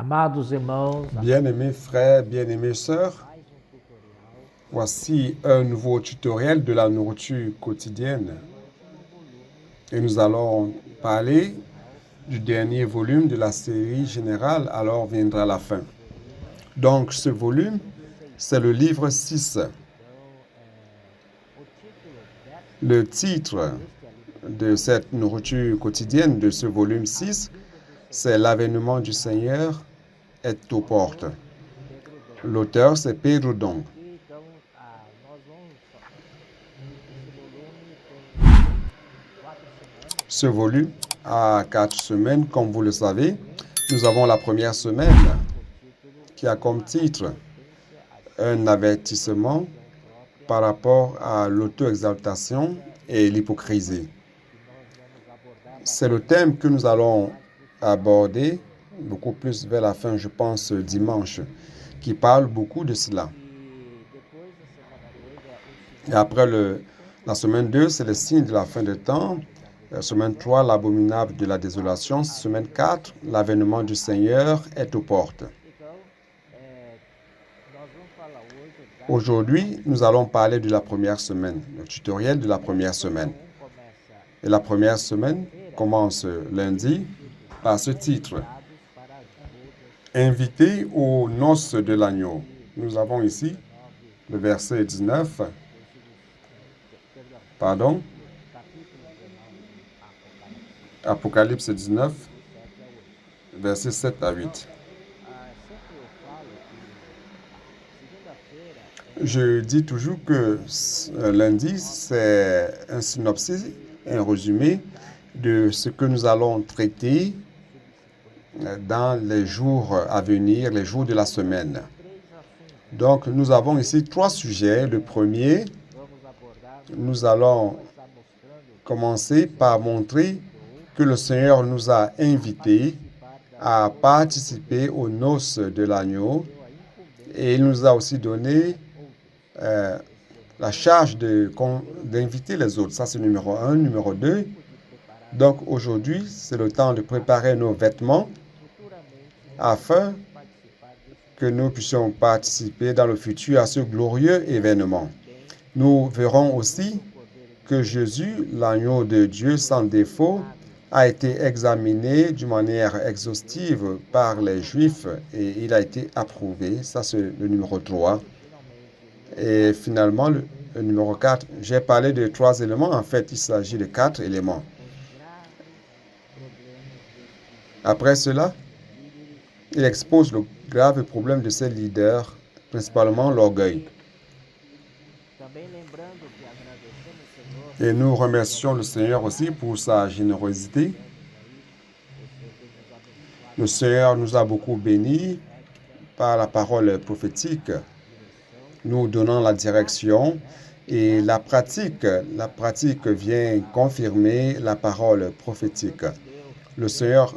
Amados irmãos, Bien-aimés frères, bien-aimées sœurs, voici un nouveau tutoriel de la nourriture quotidienne. Et nous allons parler du dernier volume de la série générale, alors viendra la fin. Donc ce volume, c'est le livre 6. Le titre de cette nourriture quotidienne de ce volume 6, c'est L'avènement du Seigneur est aux portes. L'auteur, c'est Pedro Dong. Ce volume a 4 semaines, comme vous le savez. Nous avons la première semaine qui a comme titre un avertissement par rapport à l'auto-exaltation et l'hypocrisie. C'est le thème que nous allons aborder beaucoup plus vers la fin, je pense, dimanche, qui parle beaucoup de cela. Et après la semaine 2, c'est le signe de la fin des temps. La semaine 3, l'abominable de la désolation. Semaine 4, l'avènement du Seigneur est aux portes. Aujourd'hui, nous allons parler de la première semaine, le tutoriel de la première semaine. Et la première semaine commence lundi par ce titre. Invité aux noces de l'agneau. Nous avons ici le verset 19. Pardon. Apocalypse 19, versets 7 à 8. Je dis toujours que lundi, c'est un synopsis, un résumé de ce que nous allons traiter dans les jours à venir, les jours de la semaine. Donc, nous avons ici 3 sujets. Le premier, nous allons commencer par montrer que le Seigneur nous a invités à participer aux noces de l'agneau et il nous a aussi donné la charge d'inviter les autres. Ça, c'est numéro 1. Numéro 2, donc aujourd'hui, c'est le temps de préparer nos vêtements afin que nous puissions participer dans le futur à ce glorieux événement. Nous verrons aussi que Jésus, l'agneau de Dieu sans défaut, a été examiné d'une manière exhaustive par les Juifs et il a été approuvé. Ça, c'est le numéro 3. Et finalement, le numéro 4, j'ai parlé de 3 éléments. En fait, il s'agit de 4 éléments. Après cela, il expose le grave problème de ces leaders, principalement l'orgueil. Et nous remercions le Seigneur aussi pour sa générosité. Le Seigneur nous a beaucoup bénis par la parole prophétique, nous donnant la direction et la pratique vient confirmer la parole prophétique. Le Seigneur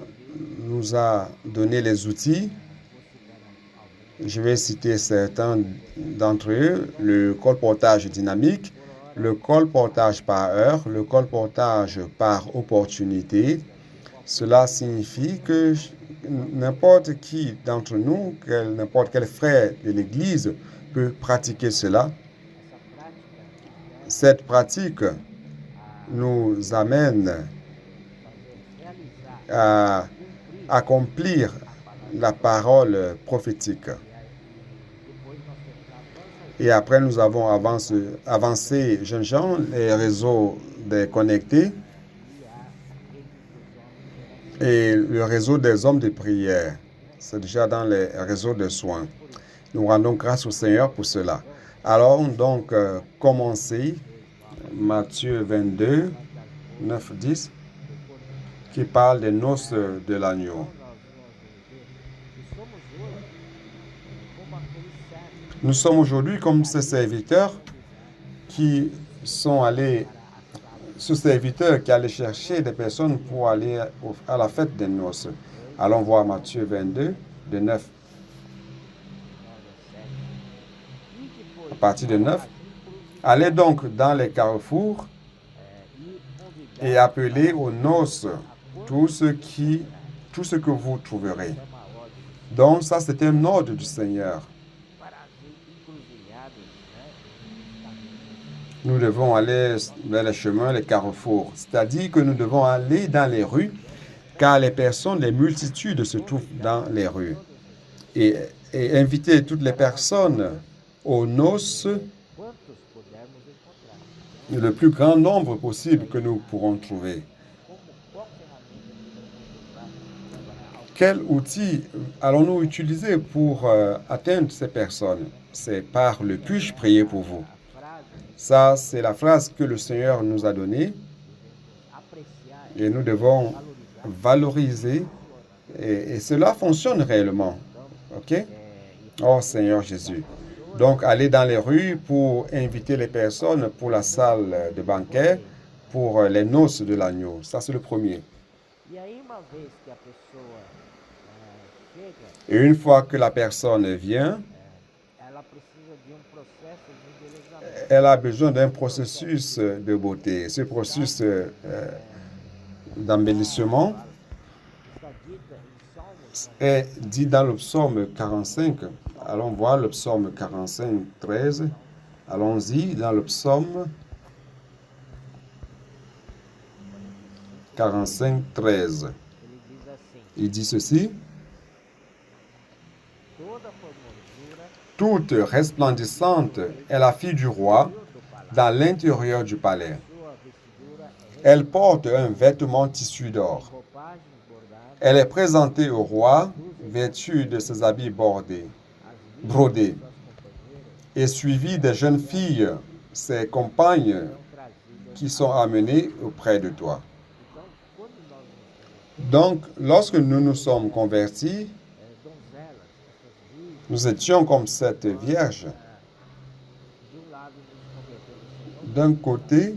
nous a donné les outils. Je vais citer certains d'entre eux, le colportage dynamique, le colportage par heure, le colportage par opportunité. Cela signifie que n'importe qui d'entre nous, n'importe quel frère de l'Église peut pratiquer cela. Cette pratique nous amène à accomplir la parole prophétique. Et après, nous avons avancé, jeunes gens, les réseaux des connectés et le réseau des hommes de prière. C'est déjà dans les réseaux de soins. Nous rendons grâce au Seigneur pour cela. Alors, donc, commencer Matthieu 22, 9, 10, qui parle des noces de l'agneau. Nous sommes aujourd'hui comme ces serviteurs qui sont allés, ce serviteur qui allait chercher des personnes pour aller à la fête des noces. Allons voir Matthieu 22, de 9. À partir de 9. Allez donc dans les carrefours et appelez aux noces tout ce que vous trouverez. Donc ça, c'est un ordre du Seigneur. Nous devons aller vers les chemins, les carrefours. C'est-à-dire que nous devons aller dans les rues, car les personnes, les multitudes se trouvent dans les rues. Et inviter toutes les personnes aux noces, le plus grand nombre possible que nous pourrons trouver. Quel outil allons-nous utiliser pour atteindre ces personnes? C'est par le puis-je prier pour vous? Ça, c'est la phrase que le Seigneur nous a donnée et nous devons valoriser et cela fonctionne réellement. OK? Oh Seigneur Jésus. Donc, aller dans les rues pour inviter les personnes pour la salle de banquet, pour les noces de l'agneau. Ça, c'est le premier. Et une fois que la personne vient, elle a besoin d'un processus de beauté. Ce processus d'embellissement est dit dans le psaume 45. Allons voir le psaume 45, 13. Allons-y dans le psaume 45, 13. Il dit ceci. Toute resplendissante est la fille du roi dans l'intérieur du palais. Elle porte un vêtement tissu d'or. Elle est présentée au roi, vêtue de ses habits brodés, et suivie des jeunes filles, ses compagnes, qui sont amenées auprès de toi. Donc, lorsque nous nous sommes convertis, nous étions comme cette vierge. D'un côté,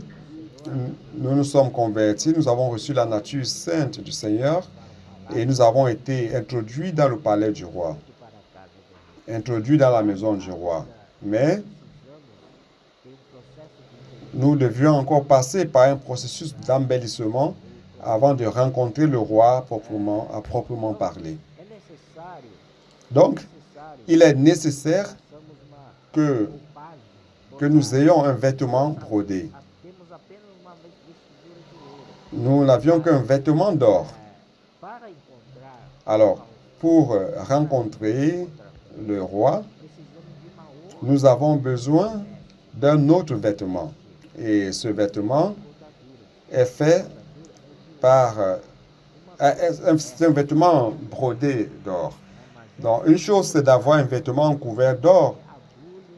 nous nous sommes convertis, nous avons reçu la nature sainte du Seigneur et nous avons été introduits dans le palais du roi, introduits dans la maison du roi. Mais nous devions encore passer par un processus d'embellissement avant de rencontrer le roi à proprement parler. Donc, il est nécessaire que nous ayons un vêtement brodé. Nous n'avions qu'un vêtement d'or. Alors, pour rencontrer le roi, nous avons besoin d'un autre vêtement. Et ce vêtement est fait par... c'est un vêtement brodé d'or. Donc, une chose, c'est d'avoir un vêtement couvert d'or.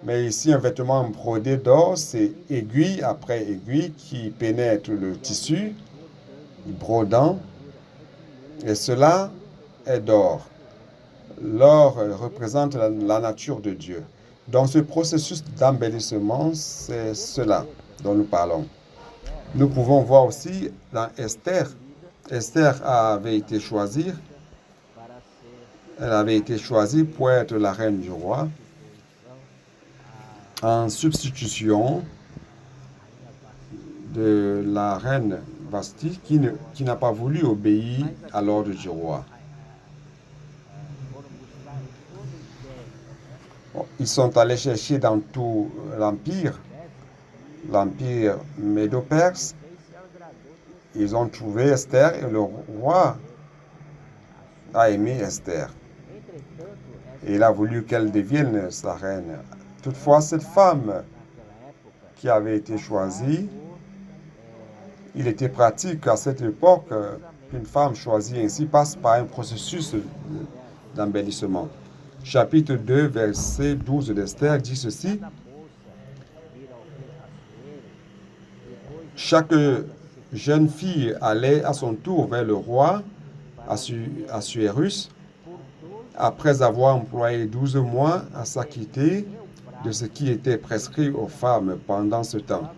Mais ici, un vêtement brodé d'or, c'est aiguille après aiguille qui pénètre le tissu, brodant. Et cela est d'or. L'or représente la nature de Dieu. Donc, ce processus d'embellissement, c'est cela dont nous parlons. Nous pouvons voir aussi dans Esther. Esther avait été choisie. Elle avait été choisie pour être la reine du roi en substitution de la reine Vasti qui n'a pas voulu obéir à l'ordre du roi. Ils sont allés chercher dans tout l'empire médo-perse. Ils ont trouvé Esther et le roi a aimé Esther. Et il a voulu qu'elle devienne sa reine. Toutefois, cette femme qui avait été choisie, il était pratique à cette époque qu'une femme choisie ainsi passe par un processus d'embellissement. Chapitre 2, verset 12 d'Esther dit ceci. Chaque jeune fille allait à son tour vers le roi Assuérus, après avoir employé 12 mois à s'acquitter de ce qui était prescrit aux femmes pendant ce temps.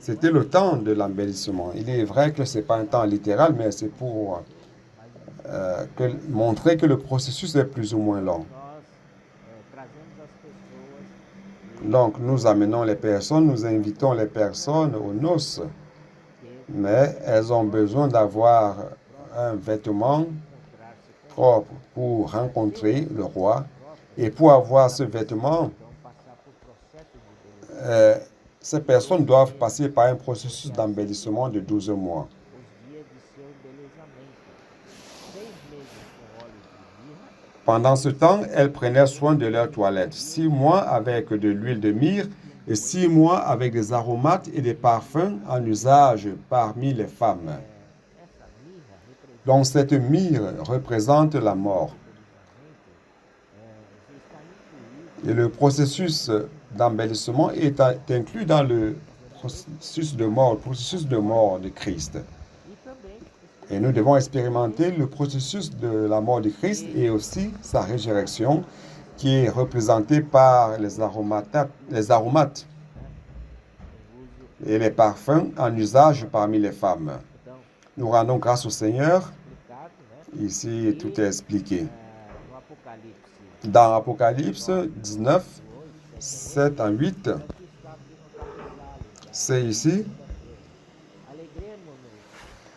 C'était le temps de l'embellissement. Il est vrai que ce n'est pas un temps littéral, mais c'est pour montrer que le processus est plus ou moins long. Donc, nous amenons les personnes, nous invitons les personnes aux noces, mais elles ont besoin d'avoir un vêtement propre pour rencontrer le roi. Et pour avoir ce vêtement, ces personnes doivent passer par un processus d'embellissement de 12 mois. Pendant ce temps, elles prenaient soin de leur toilette, 6 mois avec de l'huile de myrrhe et 6 mois avec des aromates et des parfums en usage parmi les femmes. Donc cette myrrhe représente la mort. Et le processus d'embellissement est inclus dans le processus de mort de Christ. Et nous devons expérimenter le processus de la mort de Christ et aussi sa résurrection qui est représentée par les aromates et les parfums en usage parmi les femmes. Nous rendons grâce au Seigneur. Ici, tout est expliqué. Dans Apocalypse 19, 7 à 8, c'est ici,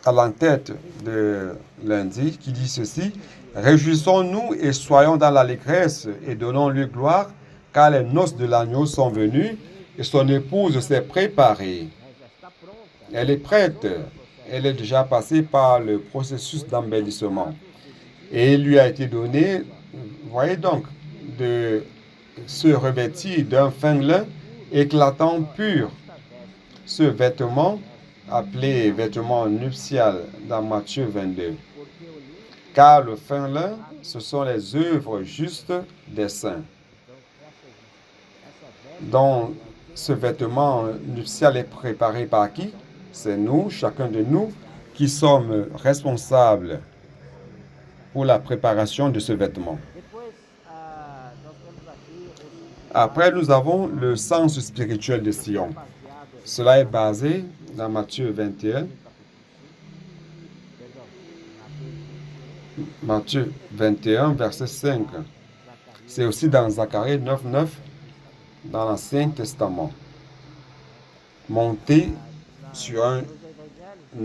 à l'entête de lundi, qui dit ceci: « Réjouissons-nous et soyons dans l'allégresse et donnons-lui gloire, car les noces de l'agneau sont venues et son épouse s'est préparée. » Elle est prête. Elle est déjà passée par le processus d'embellissement. Et il lui a été donné, voyez donc, de se revêtir d'un fin lin éclatant pur. Ce vêtement, appelé vêtement nuptial dans Matthieu 22. Car le fin lin, ce sont les œuvres justes des saints. Donc, ce vêtement nuptial est préparé par qui? C'est nous, chacun de nous, qui sommes responsables pour la préparation de ce vêtement. Après, nous avons le sens spirituel de Sion. Cela est basé dans Matthieu 21. Matthieu 21, verset 5. C'est aussi dans Zacharie 9, 9, dans l'Ancien Testament. Monter sur un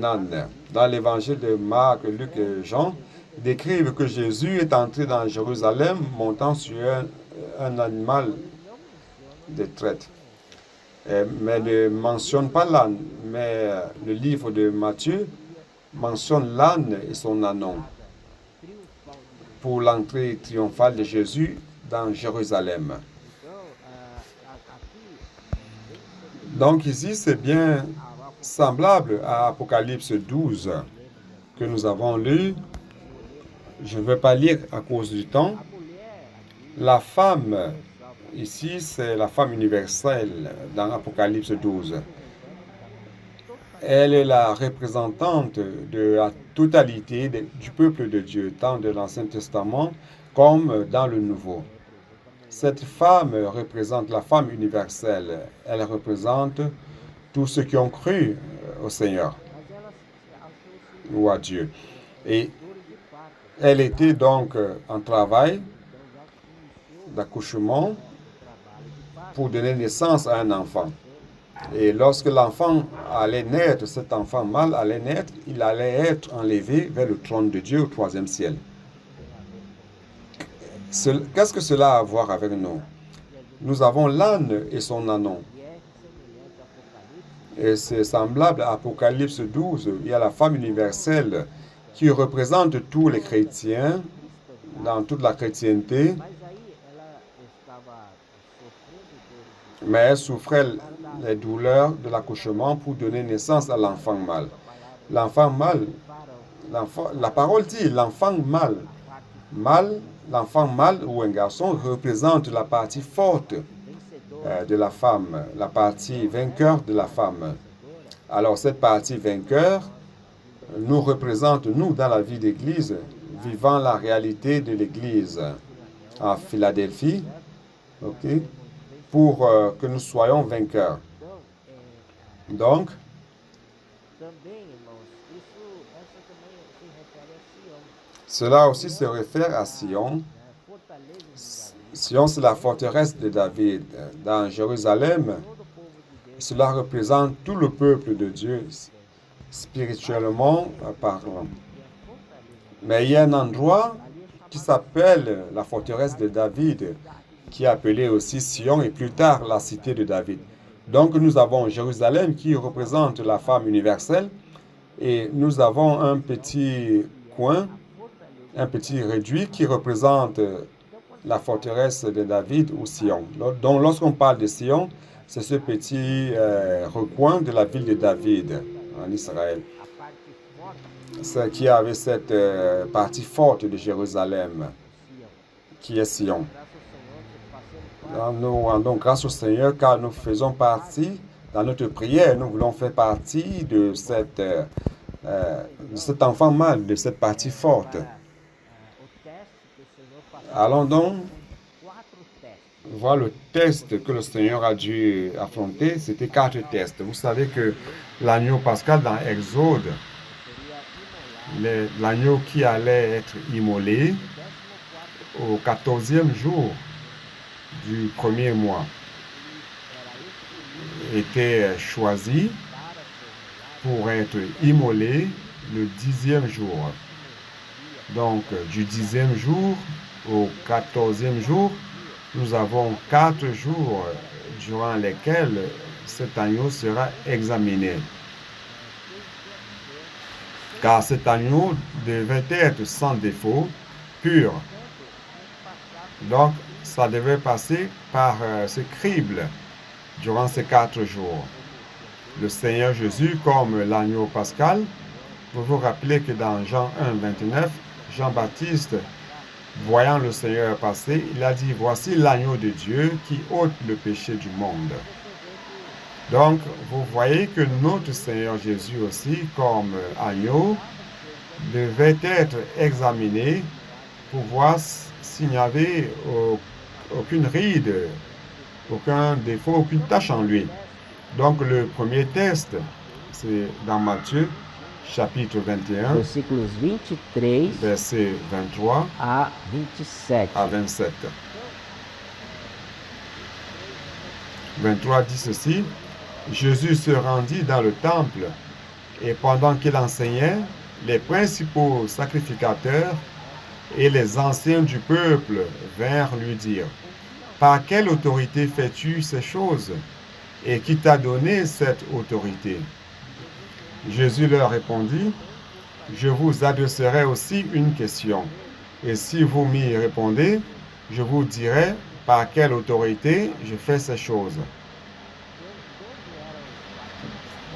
âne. Dans l'évangile de Marc, Luc et Jean, décrivent que Jésus est entré dans Jérusalem montant sur un animal de traite. Mais ne mentionne pas l'âne, mais le livre de Matthieu mentionne l'âne et son ânon pour l'entrée triomphale de Jésus dans Jérusalem. Donc ici, c'est bien semblable à Apocalypse 12 que nous avons lu. Je ne vais pas lire à cause du temps. La femme, ici, c'est la femme universelle dans Apocalypse 12. Elle est la représentante de la totalité du peuple de Dieu, tant de l'Ancien Testament comme dans le Nouveau. Cette femme représente la femme universelle. Elle représente tous ceux qui ont cru au Seigneur ou à Dieu. Et elle était donc en travail d'accouchement pour donner naissance à un enfant. Et lorsque l'enfant allait naître, cet enfant mâle allait naître, il allait être enlevé vers le trône de Dieu au 3e ciel. Qu'est-ce que cela a à voir avec nous? Nous avons l'âne et son ânon. Et c'est semblable à Apocalypse 12. Il y a la femme universelle qui représente tous les chrétiens dans toute la chrétienté. Mais elle souffrait les douleurs de l'accouchement pour donner naissance à l'enfant mâle. L'enfant mâle, la parole dit l'enfant mâle, l'enfant mâle ou un garçon représente la partie forte de la femme, la partie vainqueur de la femme. Alors cette partie vainqueur nous représente, nous, dans la vie d'Église, vivant la réalité de l'Église à Philadelphie, pour que nous soyons vainqueurs. Donc, cela aussi se réfère à Sion. Sion, c'est la forteresse de David. Dans Jérusalem, cela représente tout le peuple de Dieu, spirituellement parlant. Mais il y a un endroit qui s'appelle la forteresse de David, qui est appelée aussi Sion et plus tard la cité de David. Donc nous avons Jérusalem qui représente la femme universelle et nous avons un petit coin, un petit réduit qui représente la forteresse de David ou Sion. Donc lorsqu'on parle de Sion, c'est ce petit recoin de la ville de David en Israël. C'est qui avait cette partie forte de Jérusalem, qui est Sion. Nous rendons grâce au Seigneur car nous faisons partie, dans notre prière, nous voulons faire partie de cet enfant mâle, de cette partie forte. Allons donc voir le test que le Seigneur a dû affronter. C'était 4 tests. Vous savez que l'agneau pascal dans Exode, l'agneau qui allait être immolé au 14e jour du premier mois était choisi pour être immolé le 10e jour. Donc, du 10e jour au 14e jour, nous avons 4 jours durant lesquels cet agneau sera examiné. Car cet agneau devait être sans défaut, pur. Donc, ça devait passer par ce crible durant ces 4 jours. Le Seigneur Jésus, comme l'agneau pascal, vous vous rappelez que dans Jean 1, 29, Jean-Baptiste, voyant le Seigneur passer, il a dit, voici l'agneau de Dieu qui ôte le péché du monde. Donc, vous voyez que notre Seigneur Jésus aussi, comme agneau, devait être examiné pour voir s'il n'y avait aucune ride, aucun défaut, aucune tache en lui. Donc, le premier test, c'est dans Matthieu, chapitre 21, versículos 23 verset 23 a 27. à 27. 23 dit ceci, Jésus se rendit dans le temple et pendant qu'il enseignait, les principaux sacrificateurs et les anciens du peuple vinrent lui dire, par quelle autorité fais-tu ces choses? Et qui t'a donné cette autorité? Jésus leur répondit, je vous adresserai aussi une question. Et si vous m'y répondez, je vous dirai par quelle autorité je fais ces choses.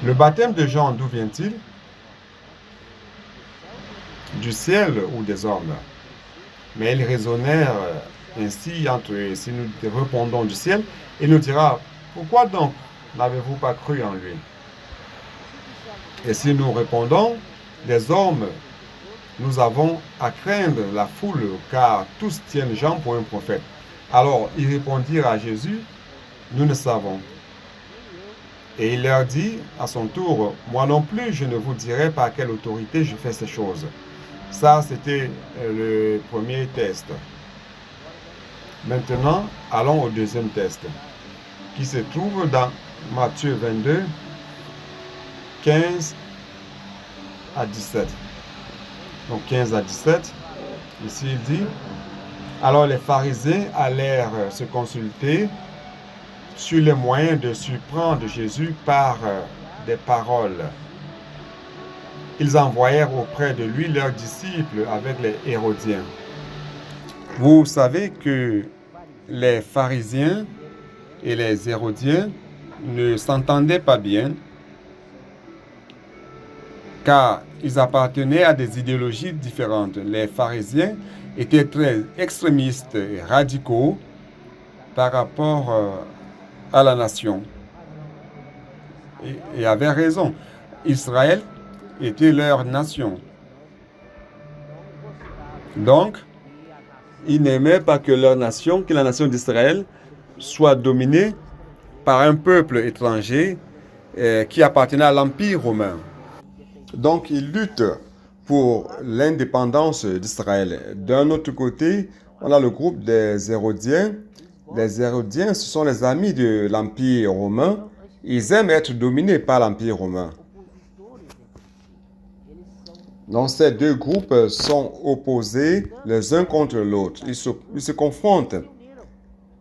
Le baptême de Jean, d'où vient-il? Du ciel ou des hommes? Mais ils raisonnèrent ainsi entre eux. Si nous répondons du ciel, il nous dira, pourquoi donc n'avez-vous pas cru en lui? Et si nous répondons, des hommes, nous avons à craindre la foule, car tous tiennent Jean pour un prophète. Alors, ils répondirent à Jésus, nous ne savons. Et il leur dit à son tour, moi non plus, je ne vous dirai par quelle autorité je fais ces choses. Ça, c'était le premier test. Maintenant, allons au deuxième test, qui se trouve dans Matthieu 22, 15 à 17. Donc 15 à 17, ici il dit, alors les pharisiens allèrent se consulter sur les moyens de surprendre Jésus par des paroles. Ils envoyèrent auprès de lui leurs disciples avec les Hérodiens. Vous savez que les pharisiens et les Hérodiens ne s'entendaient pas bien, car ils appartenaient à des idéologies différentes. Les pharisiens étaient très extrémistes et radicaux par rapport à la nation. Et avaient raison. Israël était leur nation. Donc, ils n'aimaient pas que leur nation, que la nation d'Israël, soit dominée par un peuple étranger qui appartenait à l'Empire romain. Donc, ils luttent pour l'indépendance d'Israël. D'un autre côté, on a le groupe des Hérodiens. Les Hérodiens, ce sont les amis de l'Empire romain. Ils aiment être dominés par l'Empire romain. Donc ces deux groupes sont opposés les uns contre l'autre. Ils se confrontent.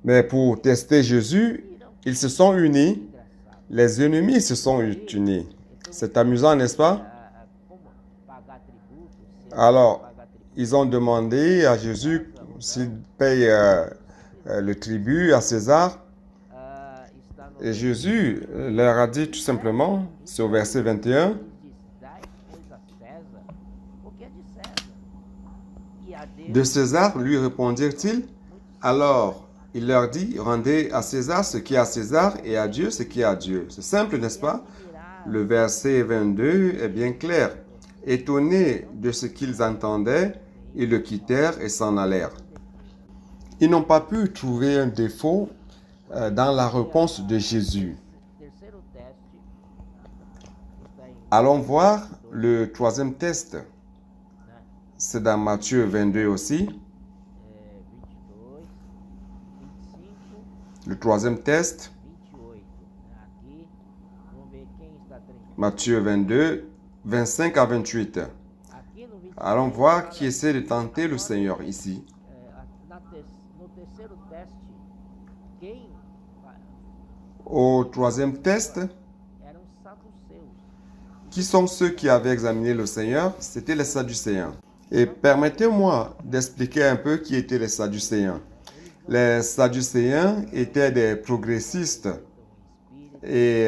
Mais pour tester Jésus, ils se sont unis. Les ennemis se sont unis. C'est amusant, n'est-ce pas? Alors, ils ont demandé à Jésus s'il paye le tribut à César. Et Jésus leur a dit tout simplement, c'est au verset 21, de César, lui répondirent-ils. Alors, il leur dit, rendez à César ce qui est à César et à Dieu ce qui est à Dieu. C'est simple, n'est-ce pas? Le verset 22 est bien clair. Étonnés de ce qu'ils entendaient, ils le quittèrent et s'en allèrent. Ils n'ont pas pu trouver un défaut dans la réponse de Jésus. Allons voir le troisième test. C'est dans Matthieu 22 aussi. Le troisième test. Matthieu 22, 25 à 28. Allons voir qui essaie de tenter le Seigneur ici. Au troisième test, qui sont ceux qui avaient examiné le Seigneur? C'était les Sadducéens. Et permettez-moi d'expliquer un peu qui étaient les Sadducéens. Les Sadducéens étaient des progressistes et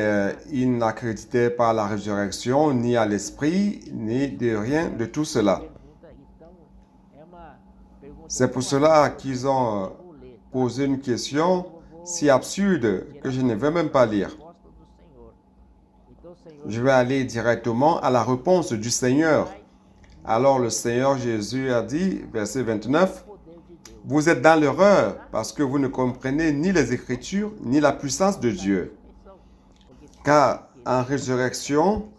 ils n'accréditaient pas à la résurrection, ni à l'esprit, ni de rien de tout cela. C'est pour cela qu'ils ont posé une question si absurde que je ne vais même pas lire. Je vais aller directement à la réponse du Seigneur. Alors le Seigneur Jésus a dit, verset 29, « Vous êtes dans l'erreur parce que vous ne comprenez ni les Écritures ni la puissance de Dieu. Car à la résurrection,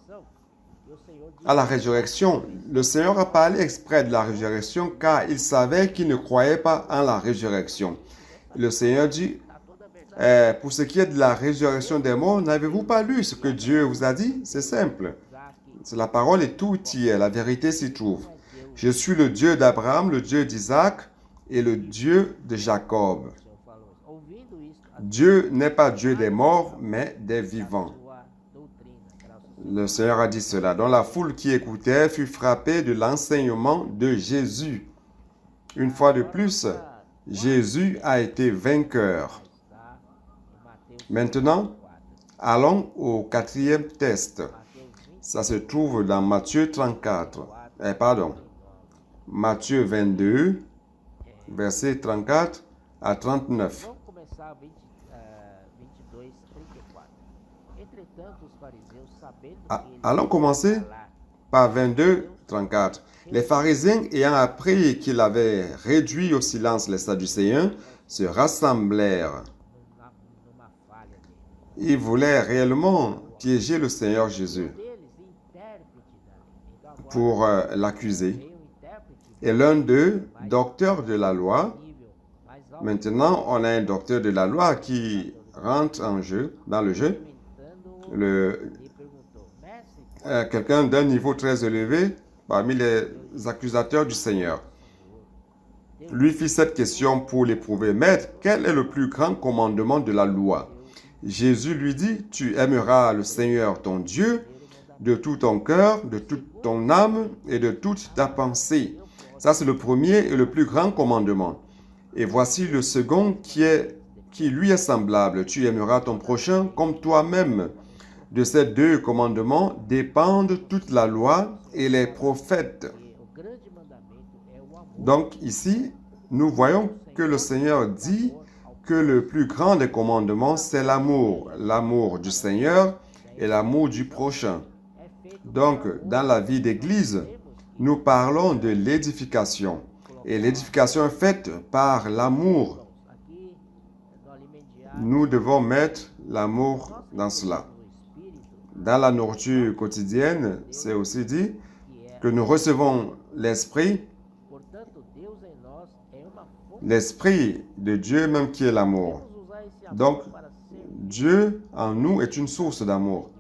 le Seigneur a parlé exprès de la résurrection car il savait qu'ils ne croyaient pas en la résurrection. Le Seigneur dit, pour ce qui est de la résurrection des morts, n'avez-vous pas lu ce que Dieu vous a dit? C'est simple. La parole est tout y est, la vérité s'y trouve. Je suis le Dieu d'Abraham, le Dieu d'Isaac et le Dieu de Jacob. Dieu n'est pas Dieu des morts, mais des vivants. Le Seigneur a dit cela. Donc la foule qui écoutait fut frappée de l'enseignement de Jésus. Une fois de plus, Jésus a été vainqueur. Maintenant, allons au quatrième test. Ça se trouve dans Matthieu 34. Matthieu 22, versets 34 à 39. Allons commencer par 22, 34. Les pharisiens, ayant appris qu'il avait réduit au silence les Sadducéens, se rassemblèrent. Ils voulaient réellement piéger le Seigneur Jésus pour l'accuser. Et l'un d'eux, docteur de la loi, maintenant on a un docteur de la loi qui rentre dans le jeu, quelqu'un d'un niveau très élevé parmi les accusateurs du Seigneur. Lui fit cette question pour l'éprouver. Maître, quel est le plus grand commandement de la loi? Jésus lui dit, tu aimeras le Seigneur ton Dieu de tout ton cœur, de toute ton âme et de toute ta pensée. Ça, c'est le premier et le plus grand commandement. Et voici le second qui lui est semblable. Tu aimeras ton prochain comme toi-même. De ces deux commandements dépendent toute la loi et les prophètes. Donc ici, nous voyons que le Seigneur dit que le plus grand des commandements, c'est l'amour. L'amour du Seigneur et l'amour du prochain. Donc, dans la vie d'Église, nous parlons de l'édification. Et l'édification est faite par l'amour. Nous devons mettre l'amour dans cela. Dans la nourriture quotidienne, c'est aussi dit que nous recevons l'Esprit de Dieu même qui est l'amour. Donc, Dieu en nous est une source d'amour.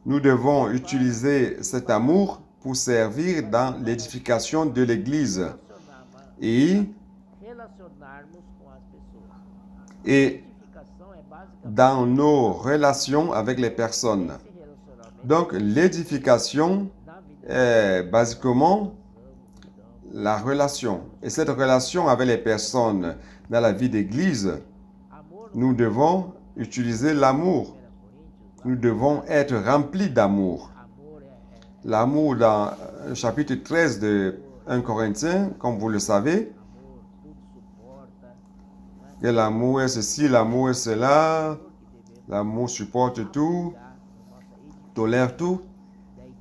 Nous devons utiliser cet amour pour servir dans l'édification de l'Église et dans nos relations avec les personnes. Donc, l'édification est basiquement la relation. Et cette relation avec les personnes dans la vie d'Église, nous devons utiliser l'amour. Nous devons être remplis d'amour. L'amour dans le chapitre 13 de 1 Corinthiens, comme vous le savez, que l'amour est ceci, l'amour est cela, l'amour supporte tout, tolère tout.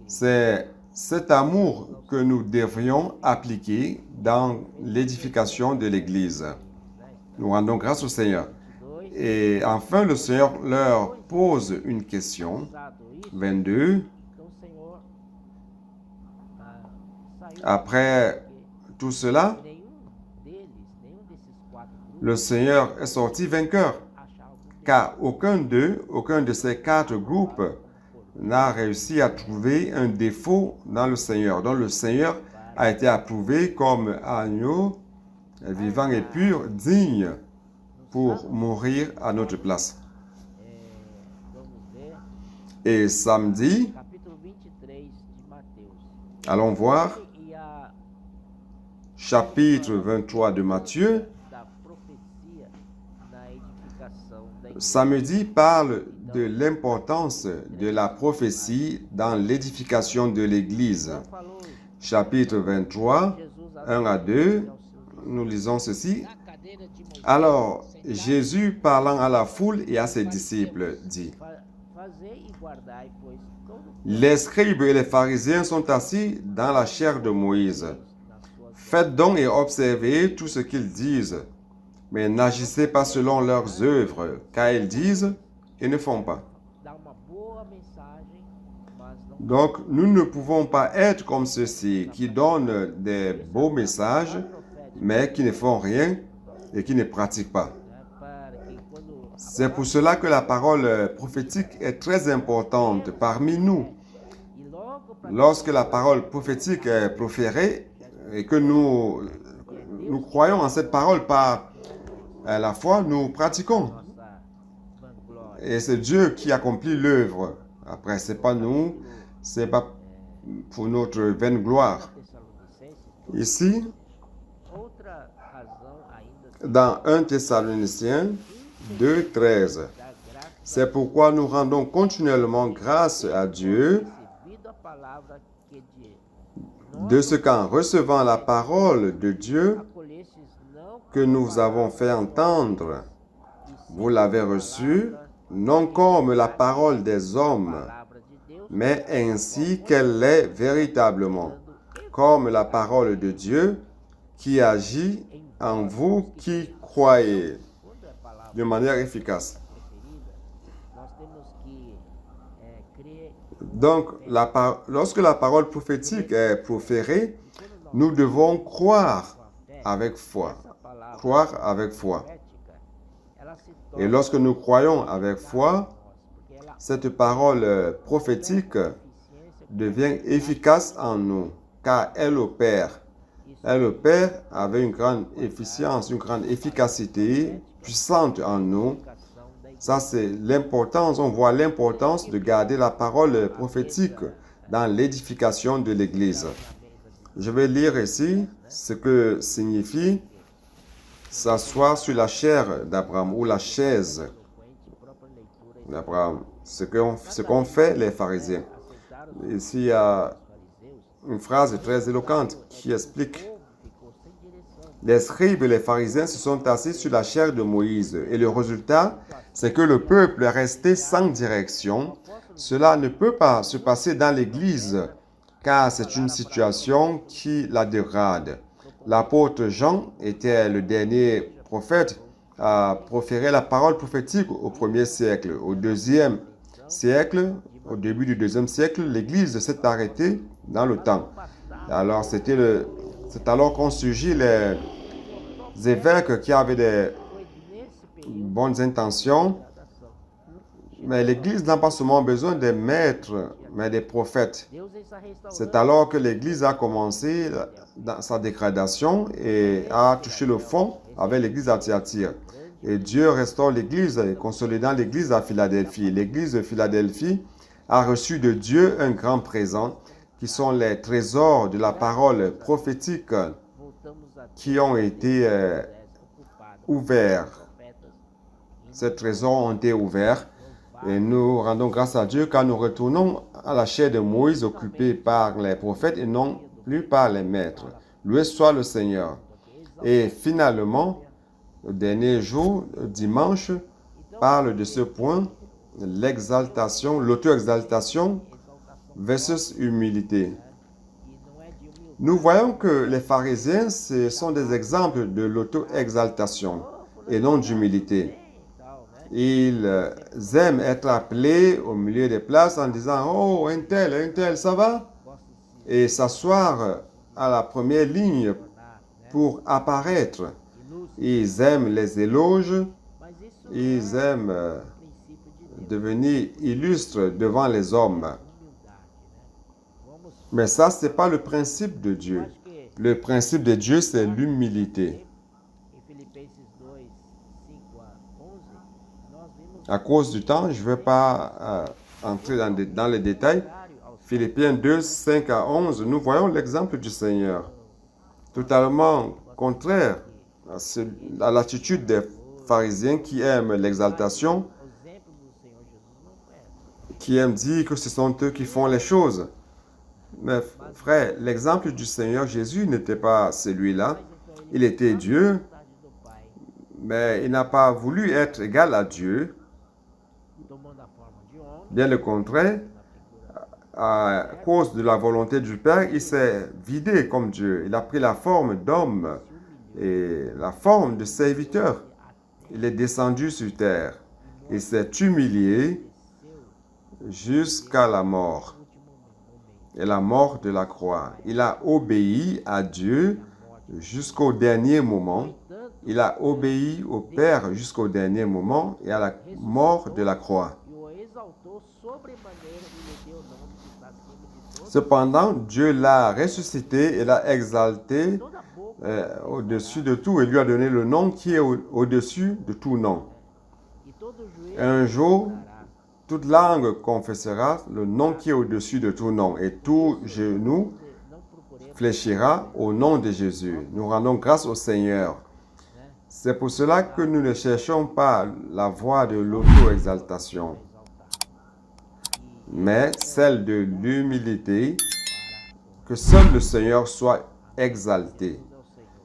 C'est cet amour que nous devrions appliquer dans l'édification de l'Église. Nous rendons grâce au Seigneur. Et enfin, le Seigneur leur pose une question. 22. Après tout cela, le Seigneur est sorti vainqueur, car aucun de ces 4 groupes n'a réussi à trouver un défaut dans le Seigneur. Donc le Seigneur a été approuvé comme agneau vivant et pur, digne pour mourir à notre place. Et samedi, allons voir chapitre 23 de Matthieu. Samedi parle de l'importance de la prophétie dans l'édification de l'Église. Chapitre 23, 1 à 2, nous lisons ceci. Alors, Jésus, parlant à la foule et à ses disciples, dit: les scribes et les pharisiens sont assis dans la chaire de Moïse. Faites donc et observez tout ce qu'ils disent, mais n'agissez pas selon leurs œuvres, car ils disent et ne font pas. Donc, nous ne pouvons pas être comme ceux-ci qui donnent des beaux messages, mais qui ne font rien et qui ne pratiquent pas. C'est pour cela que la parole prophétique est très importante parmi nous. Lorsque la parole prophétique est proférée et que nous croyons en cette parole par la foi, nous pratiquons. Et c'est Dieu qui accomplit l'œuvre. Après, ce n'est pas nous, ce n'est pas pour notre vaine gloire. Ici, dans 1 Thessaloniciens 2, 13, c'est pourquoi nous rendons continuellement grâce à Dieu de ce qu'en recevant la parole de Dieu que nous avons fait entendre, vous l'avez reçue, non comme la parole des hommes, mais ainsi qu'elle l'est véritablement, comme la parole de Dieu qui agit en vous qui croyez de manière efficace. Donc, lorsque la parole prophétique est proférée, nous devons croire avec foi. Croire avec foi. Et lorsque nous croyons avec foi, cette parole prophétique devient efficace en nous, car elle opère. Elle opère avec une grande efficience, une grande efficacité puissante en nous. Ça, c'est l'importance, on voit l'importance de garder la parole prophétique dans l'édification de l'Église. Je vais lire ici ce que signifie s'asseoir sur la chair d'Abraham ou la chaise d'Abraham, ce qu'ont fait les pharisiens. Ici, il y a une phrase très éloquente qui explique: les scribes et les pharisiens se sont assis sur la chair de Moïse et le résultat, c'est que le peuple est resté sans direction. Cela ne peut pas se passer dans l'Église, car c'est une situation qui la dégrade. L'apôtre Jean était le dernier prophète à proférer la parole prophétique au 1er siècle. Au 2e siècle, au début du 2e siècle, l'Église s'est arrêtée dans le temps. Alors, c'est alors qu'ont surgi les évêques qui avaient des bonnes intentions. Mais l'Église n'a pas seulement besoin des maîtres mais des prophètes. Deus está restaurando. C'est alors que l'Église a commencé dans sa dégradation et a touché le fond avec l'Église à Thyatire. Et Dieu restaure l'Église, consolidant l'Église à Philadelphie. L'Église de Philadelphie a reçu de Dieu un grand présent, qui sont les trésors de la parole prophétique Voltamos a qui ont été ocupado ouverts. profetas. Ces trésors ont été ouverts et nous rendons grâce à Dieu car nous retournons à la chair de Moïse occupée par les prophètes et non plus par les maîtres. Loué soit le Seigneur. Et finalement, le dernier jour, dimanche, parle de ce point, l'exaltation, l'auto-exaltation versus humilité. E não é de humildade. Nous voyons que les pharisiens, ce sont des exemples de l'auto-exaltation et non d'humilité. E tal, né? Ils aiment être appelés au milieu des places en disant « Oh, un tel, ça va ?» Gosto de se et s'asseoir à la première ligne tornar, né? pour apparaître. Ilúcio. Ils aiment les éloges, Mas isso não ils é aiment o princípio de Deus. devenir illustres devant les hommes. Humildade, né? Vamos. Mais ça, ce n'est pas le principe de Dieu. Acho que Le principe de Dieu, c'est l'humilité. em Filipenses 2, 5 a 11, nós vimos À cause du temps, je ne vais pas entrer dans les détails. contrário aos Philippiens 2, 5 à 11, nous voyons l'exemple du Seigneur, totalement contraire à l'attitude des pharisiens qui aiment l'exaltation, o exemplo do Senhor Jesus não foi essa. qui aiment dire que ce sont eux qui font les choses. Mais frère, l'exemple du Seigneur Jésus n'était pas celui-là. Mas então Il était Dieu, vontade do Pai, mais il n'a pas voulu être égal à Dieu. tomando a forma de homem, Bien le contraire, na figura à cause de la volonté du Père, il s'est vidé comme Dieu. Il a pris la forme d'homme et la forme de serviteur. Il est descendu sur terre. Il s'est humilié jusqu'à la mort et la mort de la croix. Il a obéi à Dieu jusqu'au dernier moment. Il a obéi au Père jusqu'au dernier moment et à la mort de la croix. e o exaltou sobremaneira e lhe deu o nome que está acima de todo, Cependant, Dieu l'a ressuscité et l'a exalté toda boca au-dessus de tout et lui a donné le nom qui est au-dessus de tout nom. e todo joelho Un jour, dará toute langue confessera le nom qui est au-dessus de tout nom et tout genou não procuremos fléchira au nom de Jésus. Nous rendons grâce au Seigneur. C'est pour cela que nous ne cherchons pas la voie de l'auto-exaltation, mais celle de l'humilité, que seul le Seigneur soit exalté.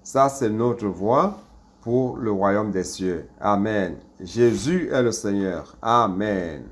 Ça, c'est notre voie pour le royaume des cieux. Amen. Jésus est le Seigneur. Amen.